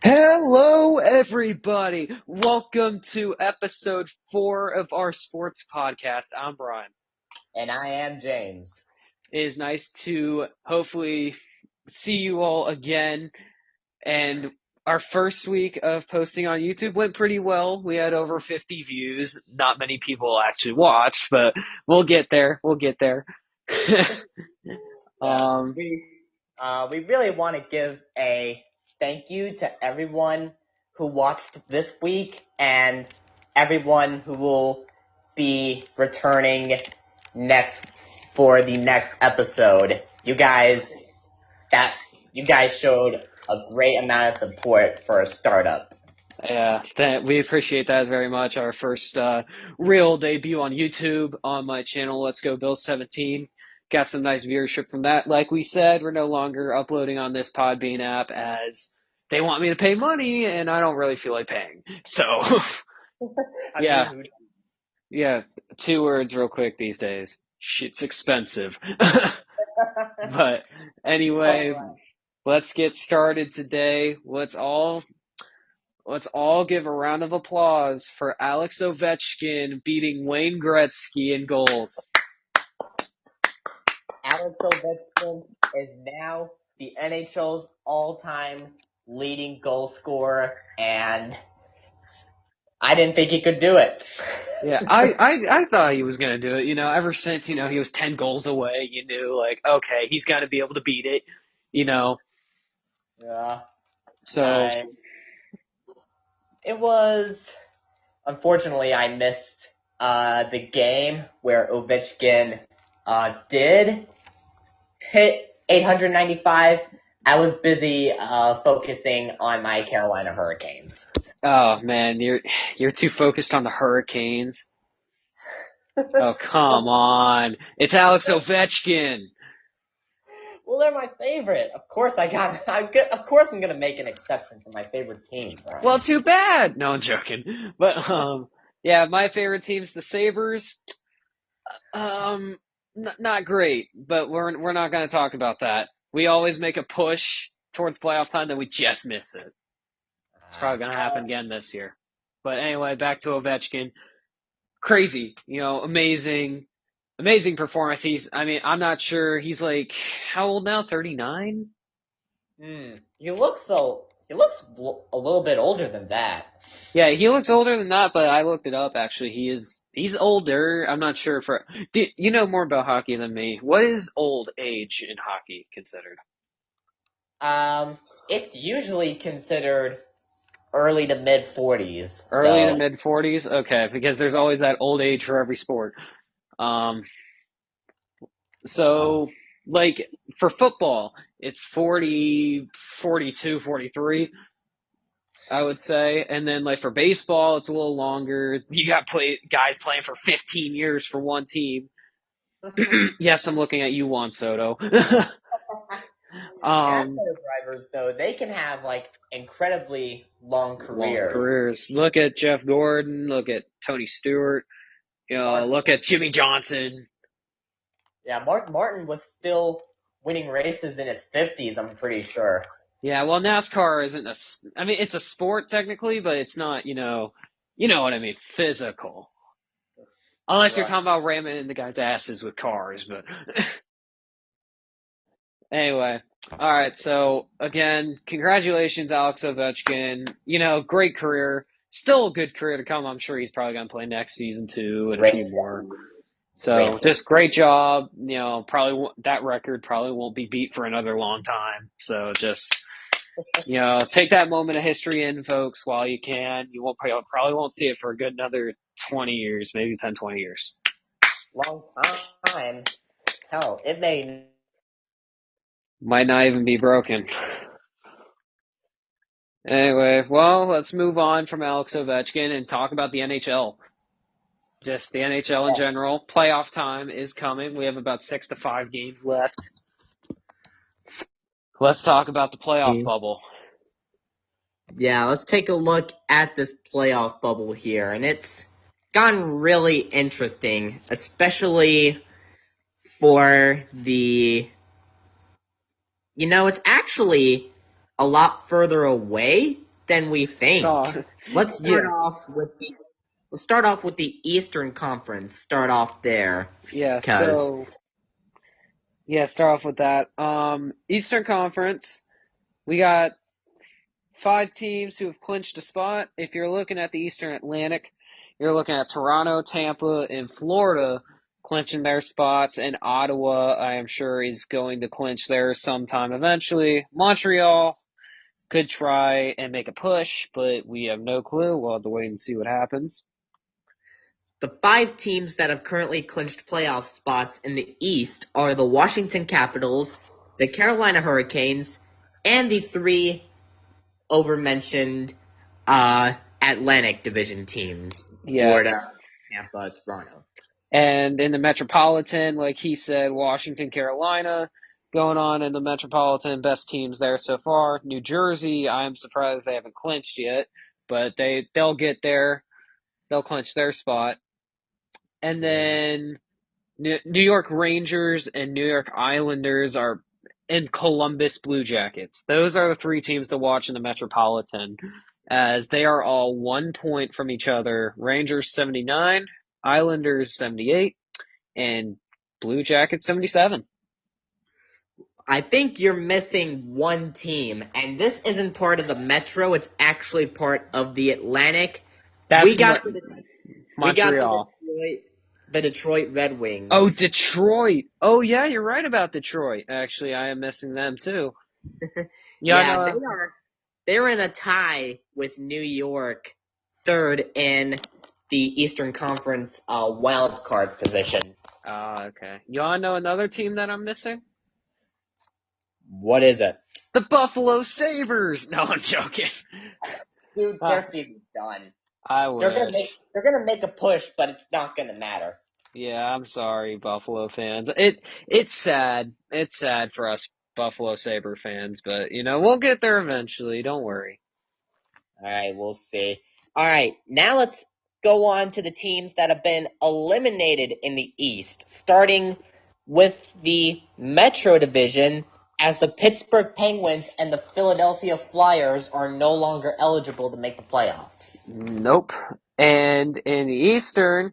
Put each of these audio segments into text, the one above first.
Hello, everybody. Welcome to episode 4 of our sports podcast. I'm Brian. And I am James. It is nice to hopefully see you all again. And our first week of posting on YouTube went pretty well. We had over 50 views. Not many people actually watched, but we'll get there. We'll get there. Yeah, um, we really want to give a thank you to everyone who watched this week and everyone who will be returning next for the next episode. You guys showed a great amount of support for a startup. Yeah, we appreciate that very much. Our first real debut on YouTube on my channel, Let's Go Bill 17. Got some nice viewership from that. Like we said, we're no longer uploading on this Podbean app as they want me to pay money, and I don't really feel like paying. So, yeah, yeah, 2 words real quick these days. Shit's expensive. But anyway, let's get started today. Let's all give a round of applause for Alex Ovechkin beating Wayne Gretzky in goals. Alex Ovechkin is now the NHL's all-time leading goal scorer, and I didn't think he could do it. Yeah, I thought he was gonna do it. Ever since he was 10 goals away, you knew like, okay, he's got to be able to beat it. You know, Yeah. so It was, unfortunately, I missed the game where Ovechkin did hit 895. I was busy focusing on my Carolina Hurricanes. oh man, you're too focused on the Hurricanes. Oh come on, it's Alex Ovechkin. Well, they're my favorite. Of course, of course, I'm gonna make an exception for my favorite team. Right? Well, too bad. No, I'm joking. But yeah, my favorite team's the Sabres. Not great, but we're not going to talk about that. We always make a push towards playoff time, then we just miss it. It's probably going to happen again this year. But anyway, back to Ovechkin. Crazy, amazing, amazing performance. I'm not sure. He's like, how old now? 39? He looks a little bit older than that. Yeah, he looks older than that, but I looked it up actually. He's older. I'm not sure you know more about hockey than me. What is old age in hockey considered? It's usually considered early to mid 40s. Early to mid 40s? Okay, because there's always that old age for every sport. Um, so, like, for football, it's 40, 42, 43, I would say. And then, like, for baseball, it's a little longer. You got guys playing for 15 years for one team. Yes, I'm looking at you, Juan Soto. NASCAR drivers, though, they can have, like, incredibly long careers. Long careers. Look at Jeff Gordon. Look at Tony Stewart. Look at Jimmy Johnson. Yeah, Martin was still winning races in his 50s, I'm pretty sure. Yeah, well, NASCAR isn't it's a sport technically, but it's not, you know what I mean, physical. Unless you're talking about ramming in the guys' asses with cars, but anyway. All right, so again, congratulations, Alex Ovechkin. Great career. Still a good career to come. I'm sure he's probably going to play next season too and a few more. So just great job. Probably that record probably won't be beat for another long time. So just, take that moment of history in, folks, while you can. You probably won't see it for a good another 20 years, maybe 10, 20 years. Long time. Hell, it might not even be broken. Anyway, well, let's move on from Alex Ovechkin and talk about the NHL. Just the NHL in general. Playoff time is coming. We have about 6 to 5 games left. Let's talk about the playoff bubble. Yeah, let's take a look at this playoff bubble here. And it's gotten really interesting, especially for it's actually a lot further away than we think. So, Let's start yeah, off with the Eastern Conference. Start off there, yeah. cause So, yeah, start off with that. Eastern Conference, we got five teams who have clinched a spot. If you're looking at the Eastern Atlantic, you're looking at Toronto, Tampa, and Florida clinching their spots, and Ottawa, I am sure, is going to clinch theirs sometime eventually. Montreal could try and make a push, but we have no clue. We'll have to wait and see what happens. the 5 teams that have currently clinched playoff spots in the East are the Washington Capitals, the Carolina Hurricanes, and the 3 overmentioned Atlantic Division teams: Florida, Yes. Tampa, Toronto. And in the Metropolitan, like he said, Washington, Carolina, going on in the Metropolitan, best teams there so far. New Jersey, I am surprised they haven't clinched yet, but they'll get there. They'll clinch their spot. And then New York Rangers and New York Islanders are in Columbus Blue Jackets. Those are the 3 teams to watch in the Metropolitan, as they are all 1 point from each other. Rangers 79, Islanders 78, and Blue Jackets 77. I think you're missing one team, and this isn't part of the Metro. It's actually part of the Atlantic. That's We got the Montreal. Detroit Red Wings. Oh, Detroit. Oh, yeah, you're right about Detroit. Actually, I am missing them too. Yeah, they're in a tie with New York, third in the Eastern Conference wild card position. Okay. You want to know another team that I'm missing? What is it? The Buffalo Sabres. No, I'm joking. Dude, their season's done. I wish. They're gonna make a push, but it's not gonna matter. Yeah, I'm sorry, Buffalo fans. It's sad. It's sad for us Buffalo Sabre fans, but we'll get there eventually. Don't worry. All right, we'll see. All right, now let's go on to the teams that have been eliminated in the East, starting with the Metro Division, as the Pittsburgh Penguins and the Philadelphia Flyers are no longer eligible to make the playoffs. Nope. And in the Eastern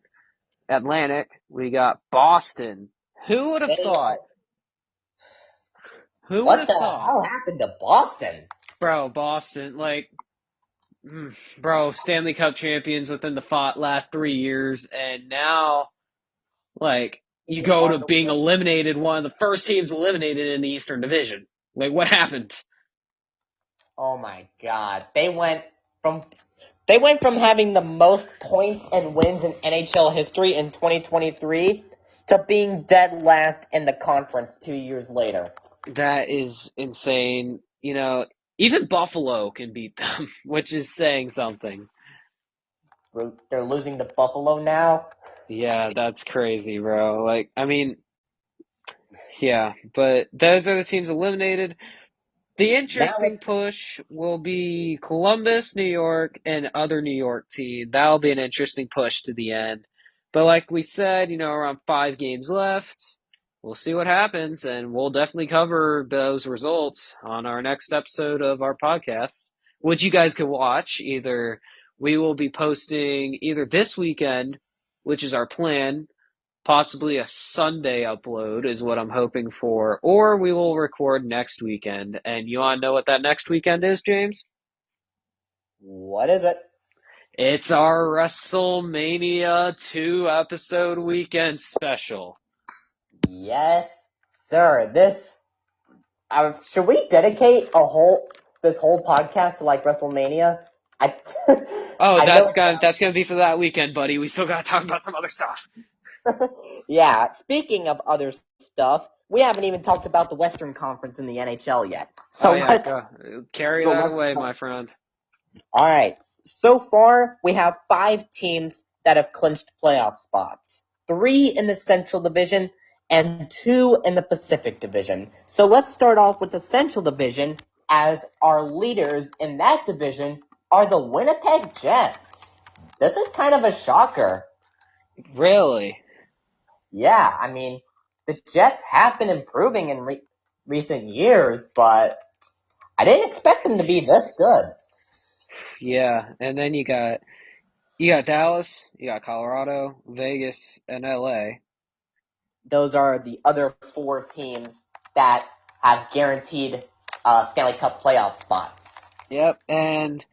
Atlantic, we got Boston. Who would have thought? Who would What have the thought? hell happened to Boston? Bro, Boston, Stanley Cup champions within the last 3 years, and now, you go to being eliminated, one of the first teams eliminated in the Eastern Division. What happened? Oh my God. They went from having the most points and wins in NHL history in 2023 to being dead last in the conference 2 years later. That is insane. Even Buffalo can beat them, which is saying something. They're losing to Buffalo now? Yeah, that's crazy, bro. Yeah, but those are the teams eliminated. The interesting push will be Columbus, New York, and other New York team. That'll be an interesting push to the end. But like we said, around 5 games left. We'll see what happens, and we'll definitely cover those results on our next episode of our podcast, which you guys can watch. We will be posting either this weekend, which is our plan, possibly a Sunday upload is what I'm hoping for, or we will record next weekend. And you want to know what that next weekend is, James? What is it? It's our WrestleMania 2 episode weekend special. Yes, sir. Should we dedicate this whole podcast to WrestleMania? That's gonna be for that weekend, buddy. We still gotta talk about some other stuff. Yeah, speaking of other stuff, we haven't even talked about the Western Conference in the NHL yet. So carry that away, my friend. Alright, so far we have 5 teams that have clinched playoff spots. 3 in the Central Division and 2 in the Pacific Division. So let's start off with the Central Division, as our leaders in that division are the Winnipeg Jets. This is kind of a shocker. Really? Yeah, the Jets have been improving in recent years, but I didn't expect them to be this good. Yeah, and then you got Dallas, you got Colorado, Vegas, and LA. Those are the other four teams that have guaranteed Stanley Cup playoff spots. Yep, and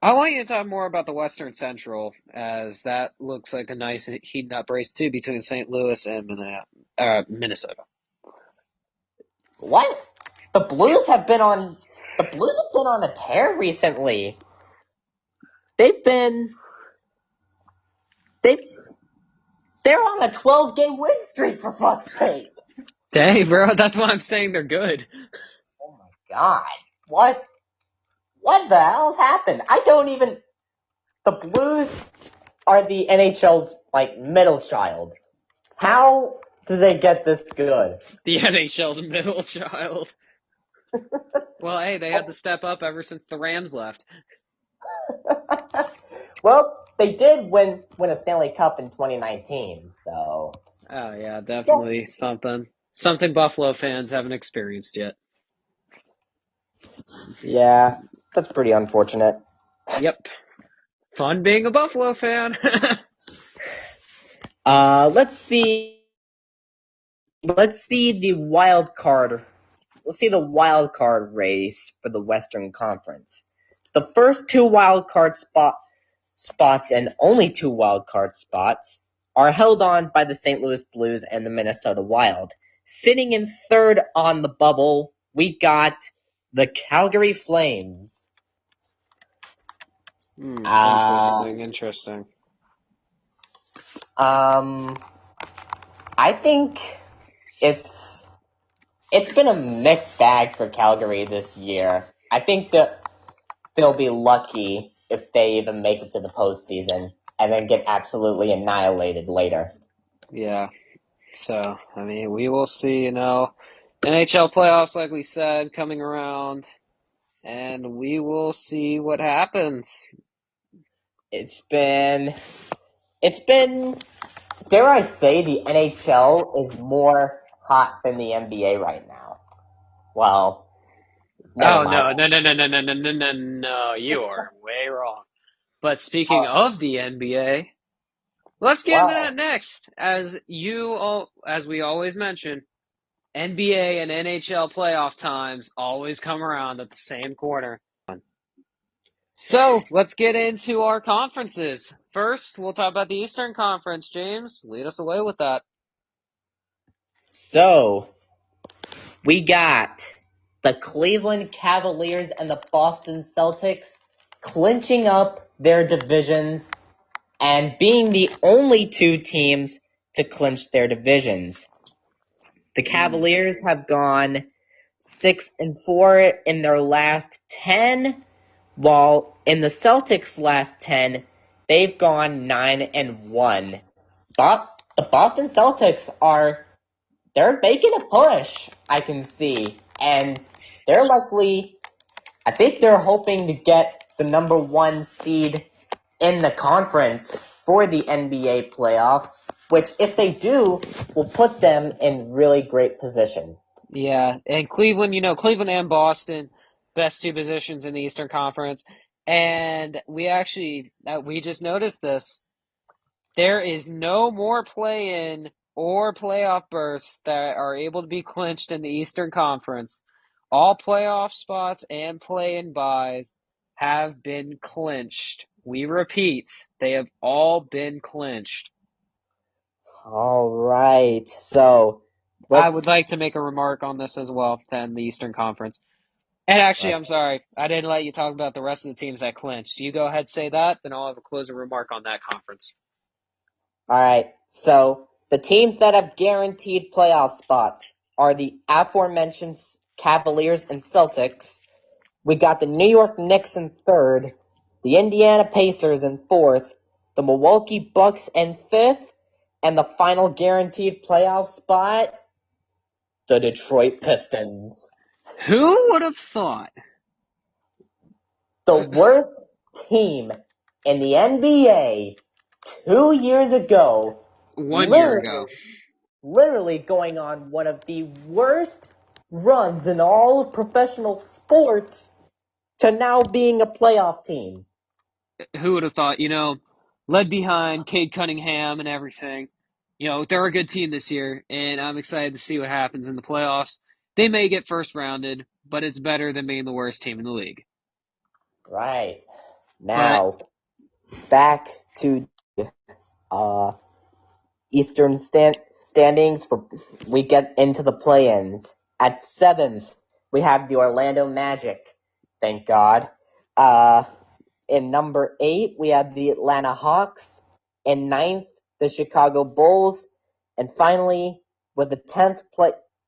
I want you to talk more about the Western Central, as that looks like a nice heating up race too between St. Louis and Minnesota. What? The Blues have been on a tear recently. They've been they they're on a 12-game win streak, for fuck's sake. Dang, bro, that's why I'm saying they're good. Oh my god. What the hell's happened? The Blues are the NHL's middle child. How do they get this good? The NHL's middle child. Well, hey, they had to step up ever since the Rams left. Well, they did win a Stanley Cup in 2019, so Oh yeah, definitely something Buffalo fans haven't experienced yet. yeah, that's pretty unfortunate. Yep. Fun being a Buffalo fan. Let's see. Let's see the wild card. We'll see the wild card race for the Western Conference. The first two wild card spots and only two wild card spots are held on by the St. Louis Blues and the Minnesota Wild. Sitting in third on the bubble, we got the Calgary Flames. Interesting. I think it's been a mixed bag for Calgary this year. I think that they'll be lucky if they even make it to the postseason and then get absolutely annihilated later. Yeah. So, I mean, we will see, NHL playoffs, like we said, coming around, and we will see what happens. It's been, dare I say, the NHL is more hot than the NBA right now. Well, never mind. No, you are way wrong. But speaking of the NBA, let's get into that Well, next. As we always mention, NBA and NHL playoff times always come around at the same corner. So let's get into our conferences. First, we'll talk about the Eastern Conference. James, lead us away with that. so we got the Cleveland Cavaliers and the Boston Celtics clinching up their divisions and being the only two teams to clinch their divisions. The Cavaliers have gone 6-4 in their last 10, while in the Celtics' last 10, they've gone 9-1. But the Boston Celtics they're making a push, I can see, and I think they're hoping to get the number 1 seed in the conference for the NBA playoffs, which if they do, will put them in really great position. Yeah, and Cleveland, Cleveland and Boston, best two positions in the Eastern Conference. And we just noticed this. There is no more play-in or playoff berths that are able to be clinched in the Eastern Conference. All playoff spots and play-in buys have been clinched. We repeat, they have all been clinched. All right, so I would like to make a remark on this as well to end the Eastern Conference. And actually, I'm sorry, I didn't let you talk about the rest of the teams that clinched. You go ahead, say that, then I'll have a closing remark on that conference. All right, so the teams that have guaranteed playoff spots are the aforementioned Cavaliers and Celtics. We got the New York Knicks in third, the Indiana Pacers in fourth, the Milwaukee Bucks in fifth, and the final guaranteed playoff spot, the Detroit Pistons. Who would have thought? The worst team in the NBA 2 years ago. 1 year ago. Literally going on one of the worst runs in all of professional sports to now being a playoff team. who would have thought, led behind Cade Cunningham and everything. They're a good team this year, and I'm excited to see what happens in the playoffs. They may get first rounded, but it's better than being the worst team in the league. Right. But Now, back to Eastern standings. We get into the play-ins. At 7th, we have the Orlando Magic. Thank God. In number 8, we have the Atlanta Hawks. In 9th, the Chicago Bulls. And finally, with the 10th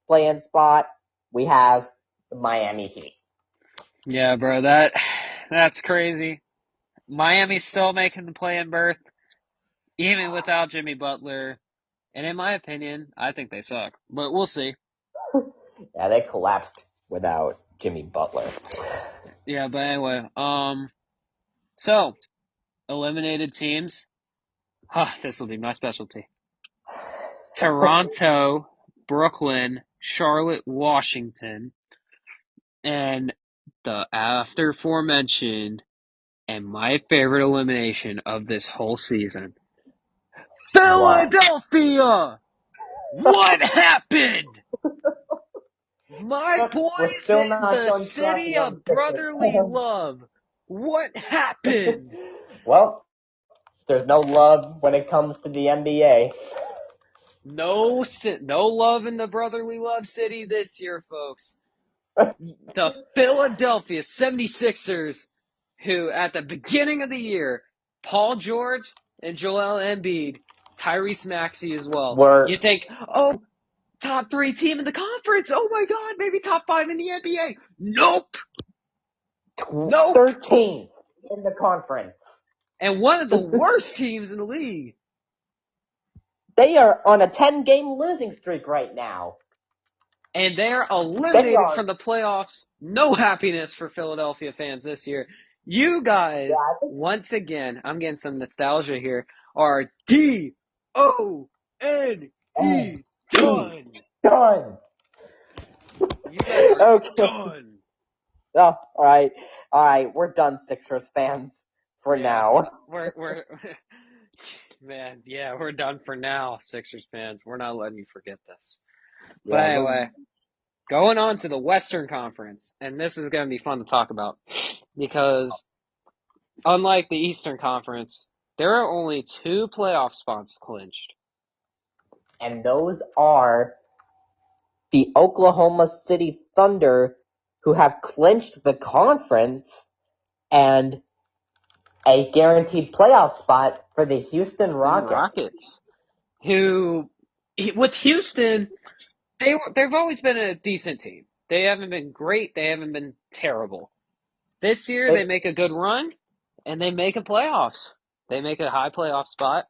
play-in spot, we have the Miami Heat. yeah, bro, that's crazy. Miami's still making the play-in berth, even without Jimmy Butler. And in my opinion, I think they suck. But we'll see. Yeah, they collapsed without Jimmy Butler. Yeah, but anyway, so eliminated teams. This will be my specialty. Toronto, Brooklyn, Charlotte, Washington, and the aforementioned and my favorite elimination of this whole season. Philadelphia! What happened? My We're boys still in not the done talking city about of the Sixers. brotherly love. What happened? Well, there's no love when it comes to the NBA. No love in the brotherly love city this year, folks. The Philadelphia 76ers, who at the beginning of the year, Paul George and Joel Embiid, Tyrese Maxey as well. We're You think, oh, top 3 team in the conference. Oh my God, maybe top 5 in the NBA. Nope. Nope. 13th in the conference. And one of the worst teams in the league. They are on a 10-game losing streak right now. And they're They eliminated are. from the playoffs. No happiness for Philadelphia fans this year. You guys, Yeah, once again, I'm getting some nostalgia here, are D-O-N-E done. done. You guys are Okay. done. Oh, all right. We're done, Sixers fans, for now. We're man, yeah, we're done for now, Sixers fans. We're not letting you forget this. But Yeah, anyway, going on to the Western Conference, and this is going to be fun to talk about because unlike the Eastern Conference, there are only 2 playoff spots clinched. and those are the Oklahoma City Thunder, who have clinched the conference, and a guaranteed playoff spot for the Houston Rockets. Who, with Houston, they've always been a decent team. They haven't been great. They haven't been terrible. This year, they make a good run, and they make a playoffs. They make a high playoff spot,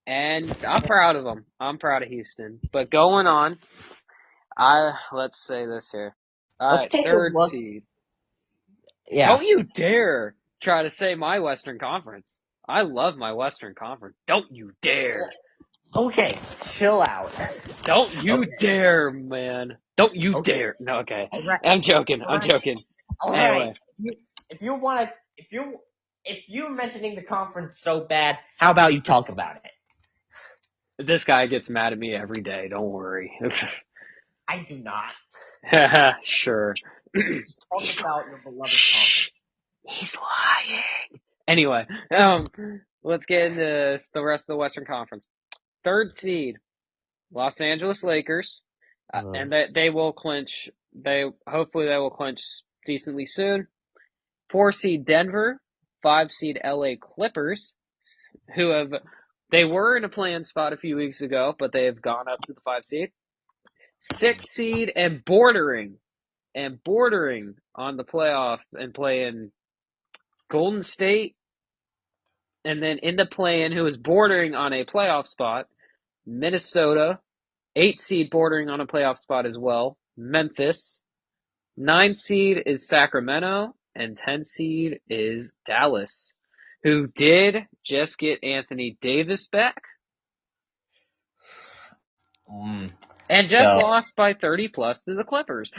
and I'm proud of them. I'm proud of Houston. But going on, let's say this here. All Let's right, take a 3rd look. seed. Yeah. Don't you dare try to say my Western Conference. I love my Western Conference. Don't you dare. Okay, chill out. Don't you Okay. dare, man. Don't you Okay. dare. No, okay. All right. I'm joking. All I'm right. joking. All Anyway, right. If you're mentioning the conference so bad, how about you talk about it? this guy gets mad at me every day. Don't worry. I do not. Sure. Just talk about your beloved conference. He's lying. Anyway, let's get into the rest of the Western Conference. 3rd seed, Los Angeles Lakers, and they will clinch. Hopefully they will clinch decently soon. 4 seed Denver, 5 seed LA Clippers, they were in a play-in spot a few weeks ago, but they have gone up to the 5 seed. 6 seed and bordering on the playoff and play-in Golden State, and then in the play-in who is bordering on a playoff spot, Minnesota, 8 seed bordering on a playoff spot as well, Memphis, 9 seed is Sacramento, and 10 seed is Dallas, who did just get Anthony Davis back and just So lost by 30 plus to the Clippers.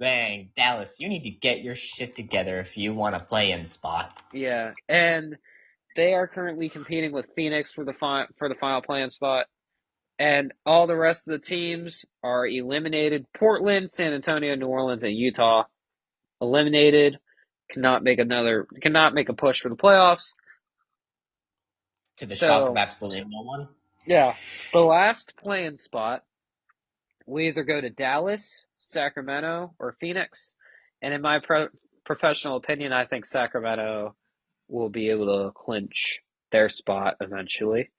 dang, Dallas, you need to get your shit together if you want a play-in spot. Yeah, and they are currently competing with Phoenix for the final play-in spot, and all the rest of the teams are eliminated. Portland, San Antonio, New Orleans, and Utah eliminated. Cannot make a push for the playoffs. To the shock of So absolutely no one. yeah, the last play-in spot, we either go to Dallas, Sacramento, or Phoenix. And in my professional opinion, I think Sacramento will be able to clinch their spot eventually.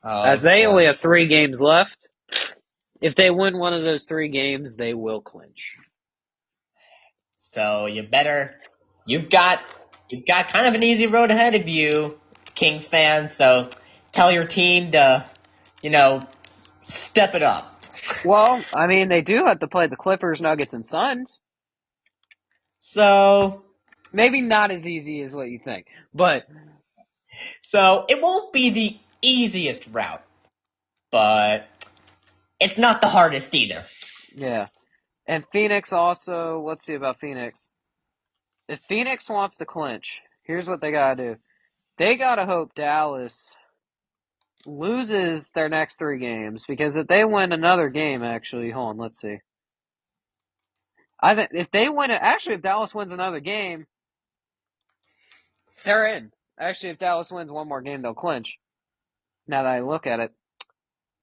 Oh, As of they only have course. 3 games left, if they win one of those 3 games, they will clinch. So you've got kind of an easy road ahead of you, Kings fans. So tell your team to, step it up. Well, I mean, they do have to play the Clippers, Nuggets, and Suns. So Maybe not as easy as what you think, but it won't be the easiest route, but it's not the hardest either. yeah. And Phoenix also, let's see about Phoenix. If Phoenix wants to clinch, here's what they gotta do. They gotta hope Dallas loses their next 3 games, because if they win another game, actually, hold on, let's see. I think if they win it, actually, if Dallas wins another game, they're in. Actually, if Dallas wins one more game, they'll clinch. Now that I look at it.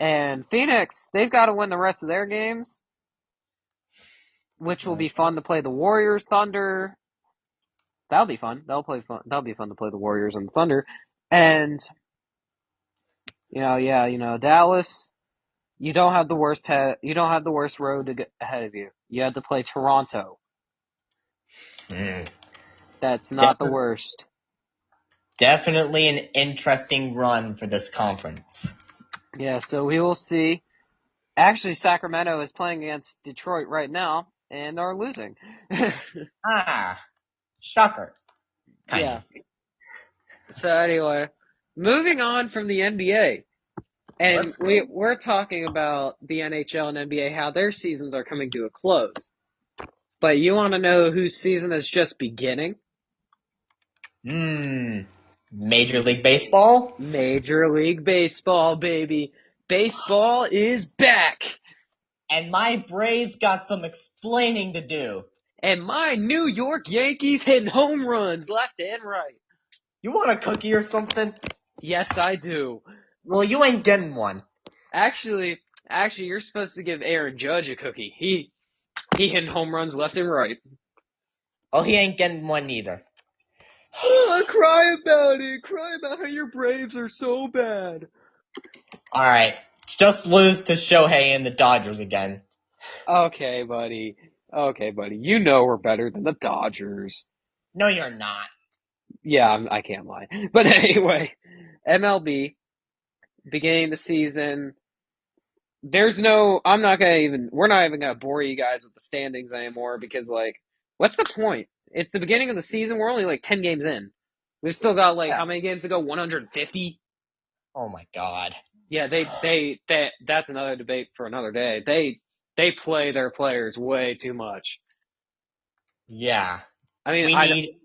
And Phoenix, they've got to win the rest of their games, which will be fun to play the Warriors, Thunder. That'll be fun. That'll be fun to play the Warriors and the Thunder. And Dallas, you don't have the worst road to get ahead of you. You have to play Toronto. That's not the Defi- worst. Definitely an interesting run for this conference. Yeah, so we will see. Actually, Sacramento is playing against Detroit right now, and are losing. Shocker. Yeah. So anyway, moving on from the NBA. And we're talking about the NHL and NBA, how their seasons are coming to a close. But you want to know whose season is just beginning? Major League Baseball? Major League Baseball, baby. Baseball is back. And my Braves got some explaining to do. And my New York Yankees hitting home runs left and right. You want a cookie or something? Yes, I do. Well, you ain't getting one. Actually, you're supposed to give Aaron Judge a cookie. He hitting home runs left and right. Oh, he ain't getting one either. Cry about it. Cry about how your Braves are so bad. Alright, just lose to Shohei and the Dodgers again. Okay, buddy. You know we're better than the Dodgers. No, you're not. Yeah, I can't lie. But anyway, MLB, beginning the season. We're not even gonna bore you guys with the standings anymore, because, what's the point? It's the beginning of the season. We're only 10 games in. We've still got how many games to go? 150? Oh my god. Yeah, that's another debate for another day. They play their players way too much. Yeah. I mean,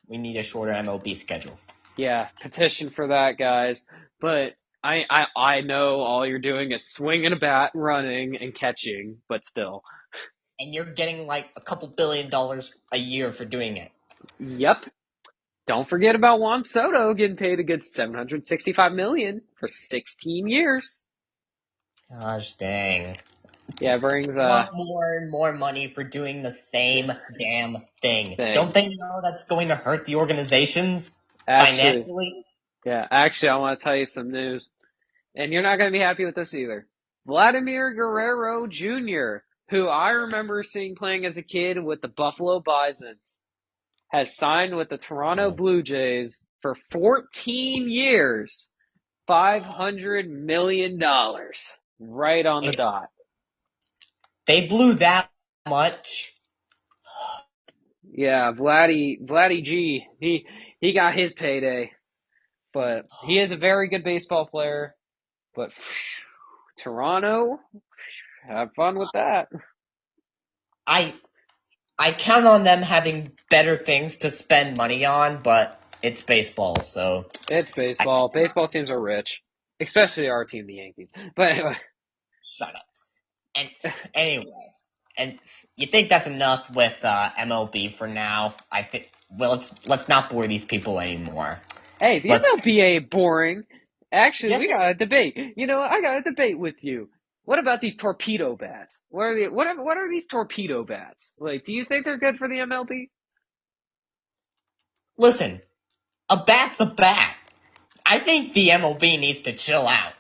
we need a shorter MLB schedule. yeah, petition for that, guys. But I know all you're doing is swinging a bat, running, and catching, but still. And you're getting a couple $1 billion a year for doing it. Yep. Don't forget about Juan Soto getting paid a good $765 million for 16 years. Gosh dang. Yeah, it brings Want more and more money for doing the same damn thing. Don't they know that's going to hurt the organizations financially? Yeah, actually, I want to tell you some news. And you're not going to be happy with this either. Vladimir Guerrero Jr., who I remember seeing playing as a kid with the Buffalo Bisons, has signed with the Toronto Blue Jays for 14 years, $500 million. Right on the dot. They blew that much. Yeah, Vladdy G, he got his payday. But he is a very good baseball player. But Toronto, have fun with that. I count on them having better things to spend money on, but it's baseball, so It's I baseball. Baseball teams are rich, especially our team, the Yankees. But anyway, shut up. And anyway, and you think that's enough with MLB for now? I think. Well, let's not bore these people anymore. hey, the Let's. MLB ain't boring. Actually, Yes. we got a debate. You know, I got a debate with you. What about these torpedo bats? What are these torpedo bats? Like, do you think they're good for the MLB? Listen, a bat's a bat. I think the MLB needs to chill out.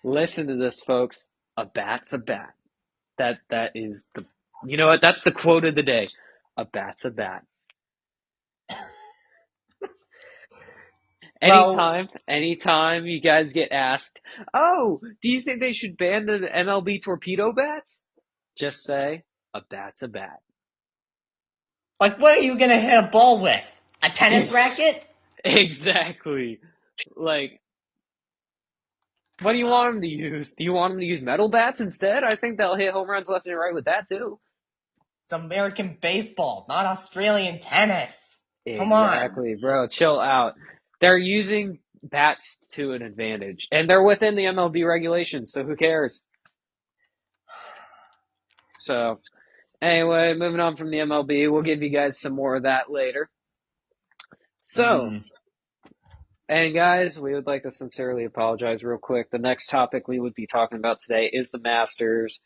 Listen to this, folks. A bat's a bat. That is the. You know what? That's the quote of the day. A bat's a bat. Well, Anytime you guys get asked, oh, do you think they should ban the MLB torpedo bats? Just say, a bat's a bat. like, what are you gonna hit a ball with? A tennis racket? Exactly. Like, what do you want them to use? Do you want them to use metal bats instead? I think they'll hit home runs left and right with that too. It's American baseball, not Australian tennis. Come on. Exactly, bro. Chill out. They're using bats to an advantage, and they're within the MLB regulations, so who cares? So, anyway, moving on from the MLB, we'll give you guys some more of that later. So, Mm. and guys, we would like to sincerely apologize real quick. The next topic we would be talking about today is the Masters.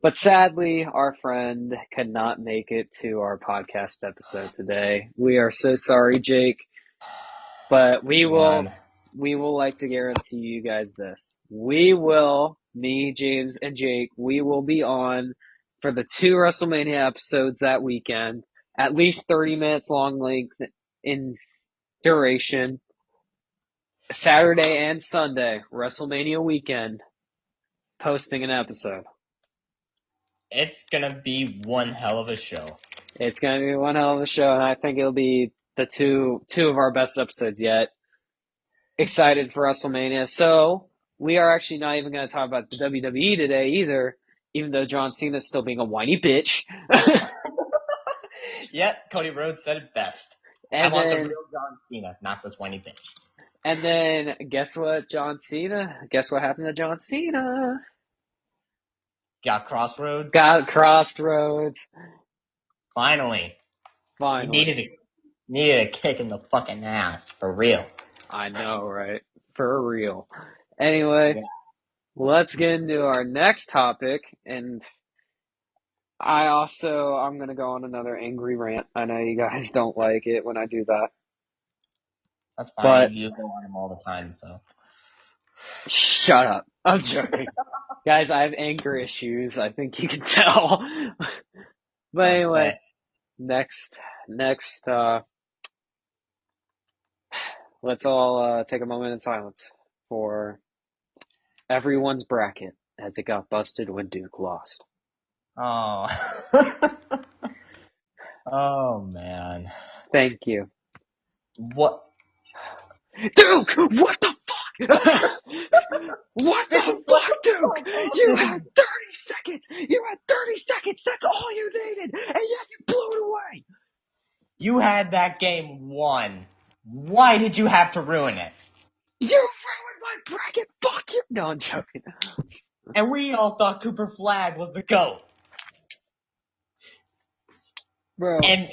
But sadly, our friend could not make it to our podcast episode today. We are so sorry, Jake, but Man. we will like to guarantee you guys this. We will, me, James, and Jake, we will be on for the 2 WrestleMania episodes that weekend, at least 30 minutes long length in duration, Saturday and Sunday, WrestleMania weekend, posting an episode. It's gonna be one hell of a show. It's gonna be one hell of a show, and I think it'll be the two of our best episodes yet. Excited for WrestleMania. So we are actually not even gonna talk about the WWE today either, even though John Cena's still being a whiny bitch. Yep, Cody Rhodes said it best. And I want the then real John Cena, not this whiny bitch. and then guess what, John Cena? Guess what happened to John Cena? Got Crossroads? Got Crossroads. Finally. He Finally. needed a kick in the fucking ass, for real. I know, right? For real. Anyway, Yeah. let's get into our next topic, and I'm gonna go on another angry rant. I know you guys don't like it when I do that, That's fine, but you go on him all the time, so. shut up. I'm joking. Guys, I have anger issues. I think you can tell. But anyway, next, let's all take a moment in silence for everyone's bracket as it got busted when Duke lost. Oh. Oh, man. Thank you. What? Duke, what the fuck? What the fuck, Duke? You had 30 seconds. You had 30 seconds. That's all you needed. And yet you blew it away. You had that game won. Why did you have to ruin it? You ruined my bracket. Fuck you. No, I'm joking. And we all thought Cooper Flagg was the GOAT. Bro. And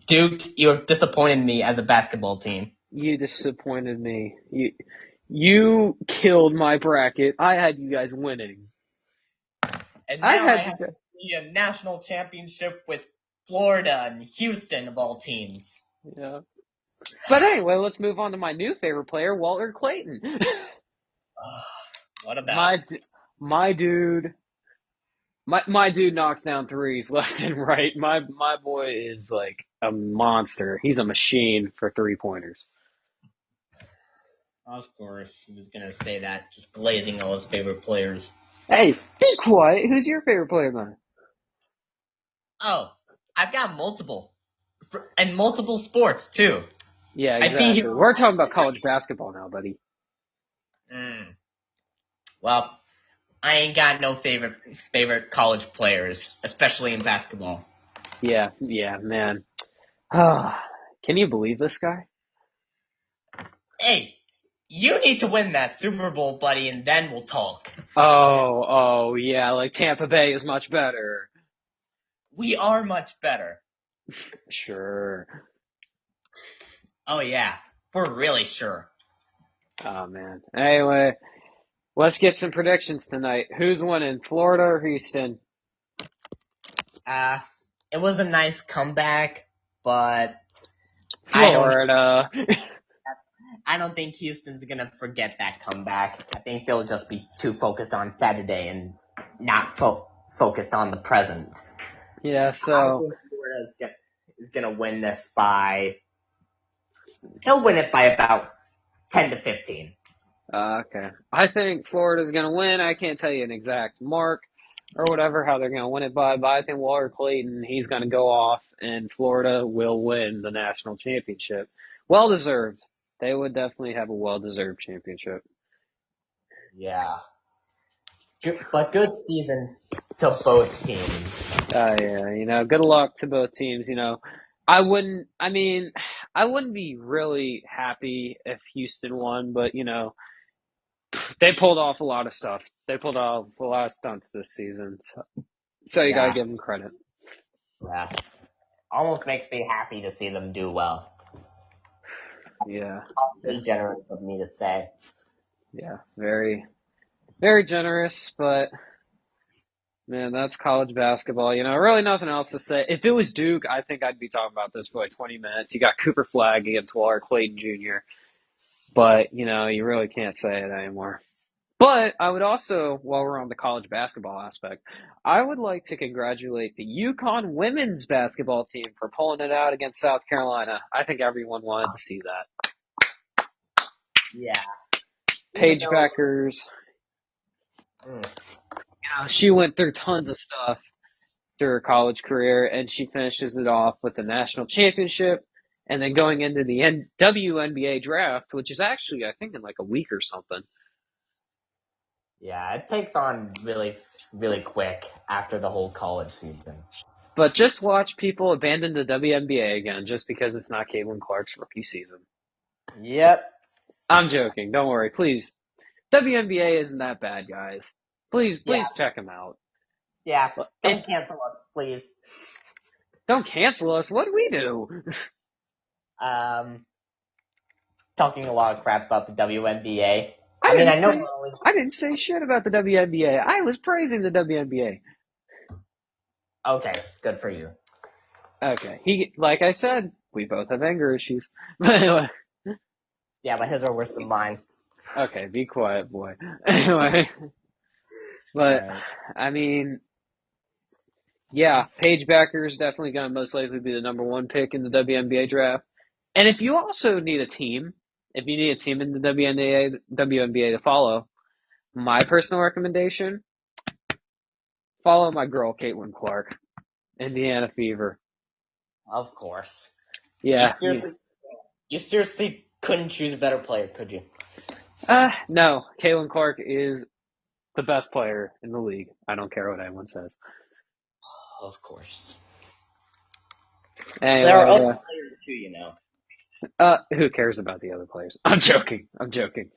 Duke, you have disappointed me as a basketball team. You disappointed me. You killed my bracket. I had you guys winning. And now I have to be a national championship with Florida and Houston of all teams. Yeah. But anyway, let's move on to my new favorite player, Walter Clayton. What about my dude? My dude knocks down threes left and right. My boy is like a monster. He's a machine for 3-pointers. Of course, he was gonna say that, just glazing all his favorite players. Hey, be quiet. Who's your favorite player, man? Oh, I've got multiple. And multiple sports, too. Yeah, exactly. We're talking about college basketball now, buddy. Well, I ain't got no favorite college players, especially in basketball. Yeah, yeah, man. Ah, can you believe this guy? Hey, you need to win that Super Bowl, buddy, and then we'll talk. Oh, yeah, like Tampa Bay is much better. We are much better. Sure. Oh yeah, we're really sure. Oh, man. Anyway, let's get some predictions tonight. Who's winning, Florida or Houston? Uh, it was a nice comeback, but I don't Florida. I don't think Houston's gonna forget that comeback. I think they'll just be too focused on Saturday and not focused on the present. Yeah, I so, think Florida is gonna win this by. They'll win it by about 10 to 15. okay. I think Florida's going to win. I can't tell you an exact mark or whatever, how they're going to win it by, but I think Walter Clayton, he's going to go off, and Florida will win the national championship. Well deserved. They would definitely have a well deserved championship. Yeah, but good seasons to both teams. Yeah, good luck to both teams. I wouldn't be really happy if Houston won, but, they pulled off a lot of stuff. They pulled off a lot of stunts this season. So you gotta Yeah, give them credit. yeah. Almost makes me happy to see them do well. Yeah. Really generous of me to say. Yeah. Very, very generous, but man, that's college basketball. Really nothing else to say. If it was Duke, I think I'd be talking about this for like 20 minutes. You got Cooper Flag against Walter Clayton Jr., but you really can't say it anymore. But I would also, while we're on the college basketball aspect, I would like to congratulate the UConn women's basketball team for pulling it out against South Carolina. I think everyone wanted to see that. Yeah. Even Paige though, Beckers, mm, she went through tons of stuff through her college career, and she finishes it off with the national championship, and then going into the WNBA draft, which is actually, I think, in like a week or something. yeah, it takes on really, really quick after the whole college season. But just watch people abandon the WNBA again just because it's not Caitlin Clark's rookie season. Yep. I'm joking. Don't worry, please. WNBA isn't that bad, guys. Please, Yeah, please check them out. yeah. If Don't cancel us, please. don't cancel us, what do we do? Um, talking a lot of crap about the WNBA. I I mean, didn't I know say we're only. I didn't say shit about the WNBA. I was praising the WNBA. Okay, good for you. Okay, like I said, we both have anger issues. But anyway, Yeah, but his are worse than mine. okay, be quiet, boy. Anyway, but Alright. I mean, yeah, Paige Becker is definitely going to most likely be the number one pick in the WNBA draft. And if you also need a team, if you need a team in the WNBA to follow, my personal recommendation, follow my girl, Caitlin Clark, Indiana Fever. Of course. You Yeah. seriously couldn't choose a better player, could you? No, Caitlin Clark is the best player in the league. I don't care what anyone says. Of course. There are Anyway, other yeah. players too, you know. Who cares about the other players? I'm joking. I'm joking,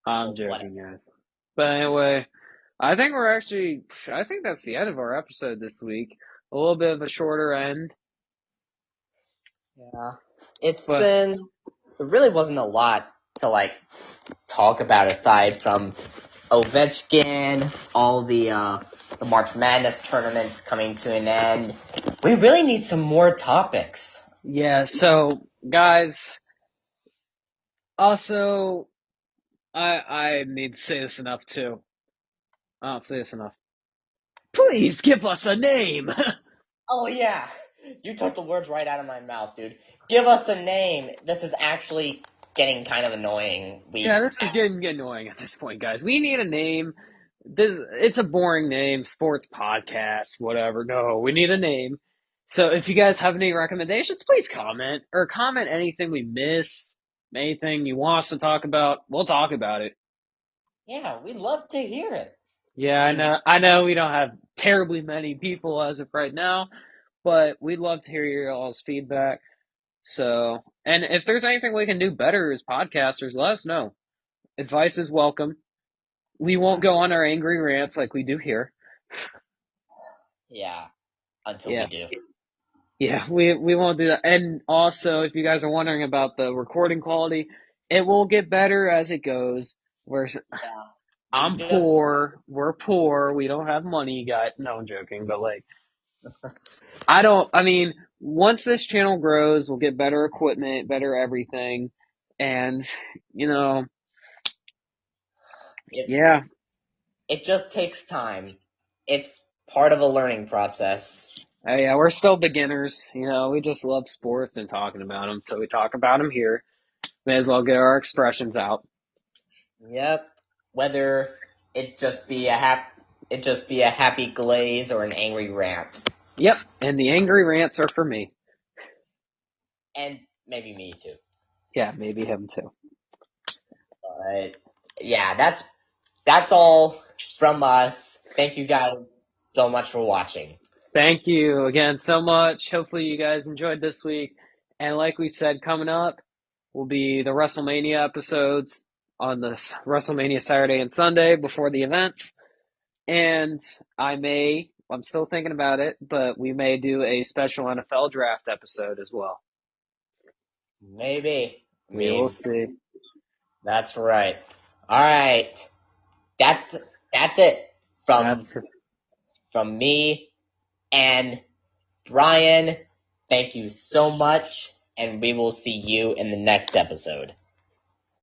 Whatever. guys. But anyway, I think that's the end of our episode this week. A little bit of a shorter end, Yeah. It's but been. There really wasn't a lot to talk about aside from Ovechkin, all the March Madness tournaments coming to an end. We really need some more topics. yeah, so guys, also, I need to say this enough too. I don't say this enough. Please give us a name. Oh yeah, you took the words right out of my mouth, dude. Give us a name. This is actually getting kind of annoying. Yeah, this is getting annoying at this point, guys. We need a name. It's a boring name, sports podcast, whatever. No, we need a name. So if you guys have any recommendations, please comment anything we miss, anything you want us to talk about. We'll talk about it. Yeah, we'd love to hear it. Yeah, I know. I know we don't have terribly many people as of right now, but we'd love to hear your all's feedback. So, and if there's anything we can do better as podcasters, let us know. Advice is welcome. We won't go on our angry rants like we do here. Yeah, until we Yeah. do. Yeah, we won't do that. And also, if you guys are wondering about the recording quality, it will get better as it goes. Yeah, we I'm just poor. We're poor. We don't have money, guys. No, I'm joking. But like, I mean, once this channel grows, we'll get better equipment, better everything. And, you know, it yeah. it just takes time. It's part of a learning process. Yeah, we're still beginners. We just love sports and talking about them. So we talk about them here. May as well get our expressions out. Yep. Whether it just be a happy glaze or an angry rant. Yep. And the angry rants are for me. And maybe me too. Yeah, maybe him too. But yeah, that's all from us. Thank you guys so much for watching. Thank you again so much. Hopefully you guys enjoyed this week. And like we said, coming up will be the WrestleMania episodes on the WrestleMania Saturday and Sunday before the events. And I'm still thinking about it, but we may do a special NFL draft episode as well. Maybe. I We will mean, see. that's right. All right. That's it from That's me and Brian. Thank you so much, and we will see you in the next episode.